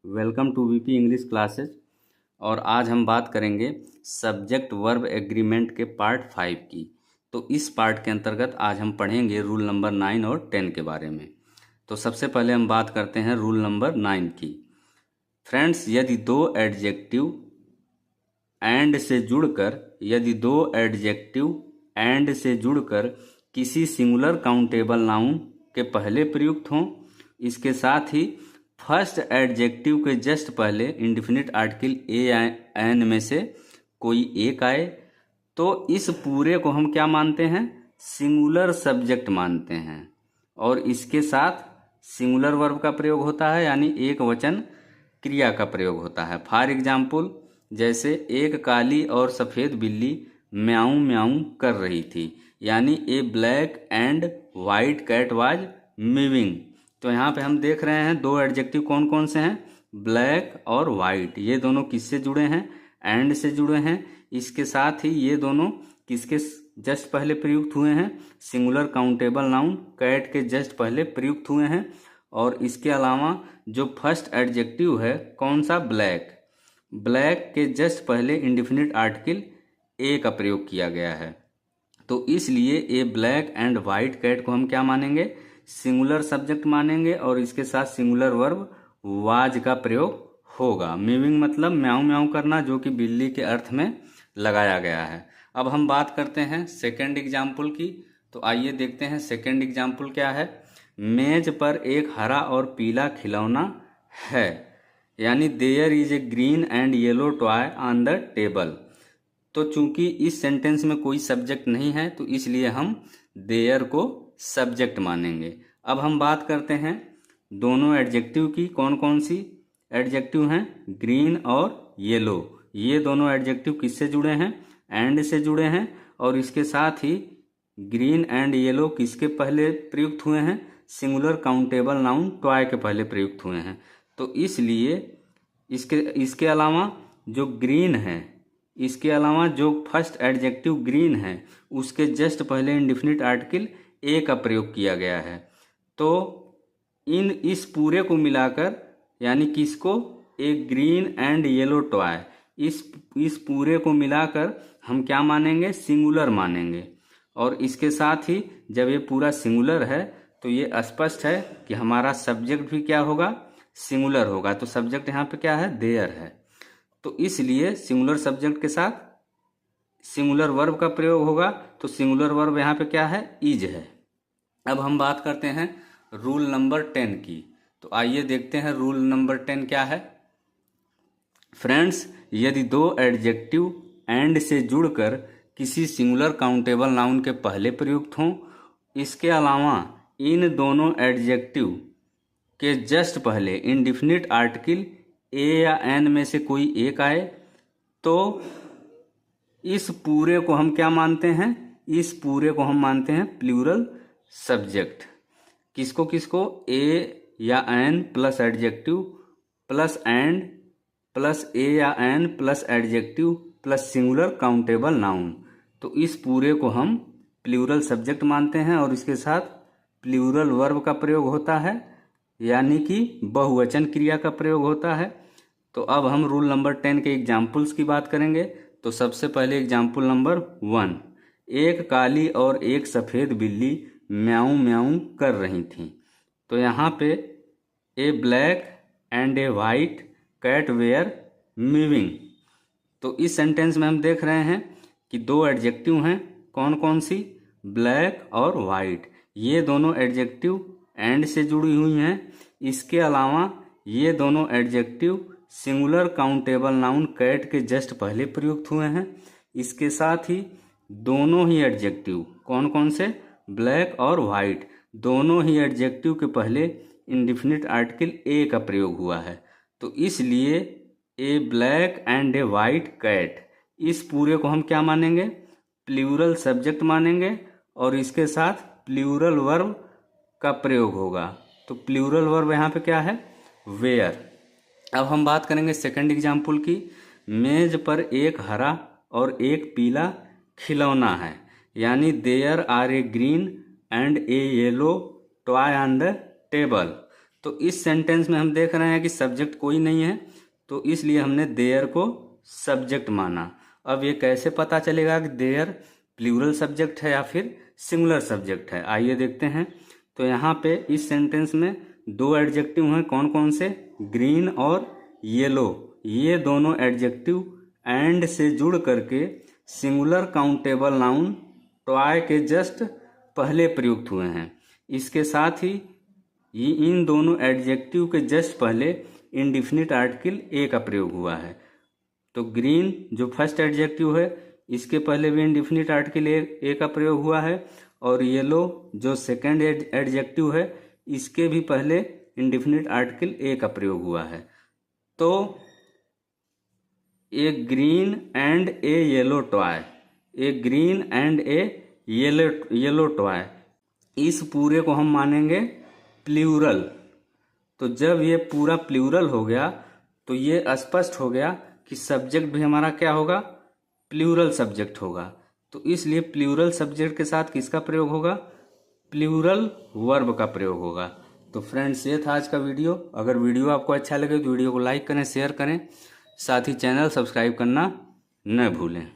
Welcome to VP English classes. और आज हम बात करेंगे सब्जेक्ट वर्ब एग्रीमेंट के पार्ट 5 की। तो इस पार्ट के अंतर्गत आज हम पढ़ेंगे रूल नंबर 9 और 10 के बारे में। तो सबसे पहले हम बात करते हैं रूल नंबर 9 की। फ्रेंड्स, यदि दो एडजेक्टिव एंड से जुड़कर किसी सिंगुलर काउंटेबल नाउन के पहले प्रयुक्त हों, इसके साथ ही फर्स्ट एडजेक्टिव के जस्ट पहले इंडेफिनिट आर्टिकल ए या एन में से कोई एक आए, तो इस पूरे को हम क्या मानते हैं? सिंगुलर सब्जेक्ट मानते हैं। और इसके साथ सिंगुलर वर्ब का प्रयोग होता है, यानी एक वचन क्रिया का प्रयोग होता है। फॉर एग्जाम्पल, जैसे एक काली और सफ़ेद बिल्ली म्याऊं म्याऊं कर रही थी, यानी a black and white cat was moving. तो यहाँ पे हम देख रहे हैं दो एडजेक्टिव कौन कौन से हैं? ब्लैक और वाइट। ये दोनों किससे जुड़े हैं? एंड से जुड़े हैं। इसके साथ ही ये दोनों किसके जस्ट पहले प्रयुक्त हुए हैं? सिंगुलर काउंटेबल नाउन कैट के जस्ट पहले प्रयुक्त हुए हैं। और इसके अलावा जो फर्स्ट एडजेक्टिव है कौन सा? ब्लैक। ब्लैक के जस्ट पहले इंडेफिनिट आर्टिकल ए का प्रयोग किया गया है। तो इसलिए a black and white cat को हम क्या मानेंगे? सिंगुलर सब्जेक्ट मानेंगे। और इसके साथ सिंगुलर वर्ब वाज का प्रयोग होगा। मूविंग मतलब म्याऊं म्याऊं करना, जो कि बिल्ली के अर्थ में लगाया गया है। अब हम बात करते हैं सेकंड एग्जाम्पल की। तो आइए देखते हैं सेकंड एग्जाम्पल क्या है। मेज पर एक हरा और पीला खिलौना है, यानी there is a green and yellow toy on the table. तो चूंकि इस सेंटेंस में कोई सब्जेक्ट नहीं है, तो इसलिए हम देयर को सब्जेक्ट मानेंगे। अब हम बात करते हैं दोनों एडजेक्टिव की। कौन कौन सी एडजेक्टिव हैं? ग्रीन और येलो। ये दोनों एडजेक्टिव किससे जुड़े हैं? एंड से जुड़े हैं। और इसके साथ ही ग्रीन एंड येलो किसके पहले प्रयुक्त हुए हैं? सिंगुलर काउंटेबल नाउन टॉय के पहले प्रयुक्त हुए हैं। तो इसलिए इसके अलावा जो ग्रीन है, इसके अलावा जो फर्स्ट एडजेक्टिव ग्रीन है, उसके जस्ट पहले इंडेफिनिट आर्टिकल ए का प्रयोग किया गया है। तो इस पूरे को मिलाकर, यानी किसको? ए ग्रीन एंड येलो टॉय, इस पूरे को मिलाकर हम क्या मानेंगे? सिंगुलर मानेंगे। और इसके साथ ही जब ये पूरा सिंगुलर है, तो ये स्पष्ट है कि हमारा सब्जेक्ट भी क्या होगा? सिंगुलर होगा। तो सब्जेक्ट यहाँ पे क्या है? देयर है। तो इसलिए सिंगुलर सब्जेक्ट के साथ सिंगुलर वर्ब का प्रयोग होगा। तो सिंगुलर वर्ब यहाँ पे क्या है? इज है। अब हम बात करते हैं रूल नंबर 10 की। तो आइए देखते हैं रूल नंबर 10 क्या है। फ्रेंड्स, यदि दो एडजेक्टिव एंड से जुड़कर किसी सिंगुलर काउंटेबल नाउन के पहले प्रयुक्त हों, इसके अलावा इन दोनों एडजेक्टिव के जस्ट पहले इंडेफिनिट आर्टिकल ए या एन में से कोई एक आए, तो इस पूरे को हम क्या मानते हैं? इस पूरे को हम मानते हैं प्लूरल सब्जेक्ट। किसको किसको? ए या an plus adjective plus and plus a या an plus adjective plus singular countable noun. तो इस पूरे को हम प्लूरल सब्जेक्ट मानते हैं। और इसके साथ प्लूरल वर्ब का प्रयोग होता है, यानी कि बहुवचन क्रिया का प्रयोग होता है। तो अब हम रूल नंबर 10 के एग्जाम्पल्स की बात करेंगे। तो सबसे पहले एग्जाम्पल नंबर 1, एक काली और एक सफ़ेद बिल्ली म्याऊं म्याऊं कर रही थी। तो यहाँ पे a black and a white cat were moving. तो इस सेंटेंस में हम देख रहे हैं कि दो एडजेक्टिव हैं। कौन कौन सी? ब्लैक और वाइट। ये दोनों एडजेक्टिव एंड से जुड़ी हुई हैं। इसके अलावा ये दोनों adjective singular countable noun cat के जस्ट पहले प्रयुक्त हुए हैं। इसके साथ ही दोनों ही एडजेक्टिव कौन कौन से? ब्लैक और वाइट। दोनों ही एडजेक्टिव के पहले इंडेफिनिट आर्टिकल ए का प्रयोग हुआ है। तो इसलिए a black and a white cat, इस पूरे को हम क्या मानेंगे? प्लूरल सब्जेक्ट मानेंगे। और इसके साथ प्लूरल वर्ब का प्रयोग होगा। तो प्लूरल वर्ब यहाँ पे क्या है? वेयर। अब हम बात करेंगे सेकंड एग्जाम्पल की। मेज पर एक हरा और एक पीला खिलौना है, यानी there are a green and a yellow toy on the table. तो इस सेंटेंस में हम देख रहे हैं कि सब्जेक्ट कोई नहीं है, तो इसलिए हमने देयर को सब्जेक्ट माना। अब ये कैसे पता चलेगा कि देयर प्लूरल सब्जेक्ट है या फिर सिंगुलर सब्जेक्ट है, आइए देखते हैं। तो यहाँ पे इस सेंटेंस में दो एडजेक्टिव हैं, कौन कौन से, ग्रीन और येलो। ये दोनों एडजेक्टिव एंड से जुड़ करके सिंगुलर काउंटेबल नाउन टॉय के जस्ट पहले प्रयुक्त हुए हैं। इसके साथ ही इन दोनों एडजेक्टिव के जस्ट पहले इंडिफिनिट आर्टिकल ए का प्रयोग हुआ है। तो ग्रीन जो फर्स्ट एडजेक्टिव है, इसके पहले भी इंडिफिनिट आर्टिकल ए का प्रयोग हुआ है, और येलो जो सेकेंड एडजेक्टिव है, इसके भी पहले इंडिफिनिट आर्टिकल ए का प्रयोग हुआ है। तो a green and a yellow toy, a green and a yellow toy, इस पूरे को हम मानेंगे प्लूरल। तो जब ये पूरा प्लूरल हो गया तो ये स्पष्ट हो गया कि सब्जेक्ट भी हमारा क्या होगा, प्लूरल सब्जेक्ट होगा। तो इसलिए प्लूरल सब्जेक्ट के साथ किसका प्रयोग होगा, प्लूरल वर्ब का प्रयोग होगा। तो फ्रेंड्स, ये था आज का वीडियो। अगर वीडियो आपको अच्छा लगे तो वीडियो को लाइक करें, शेयर करें, साथ ही चैनल सब्सक्राइब करना न भूलें।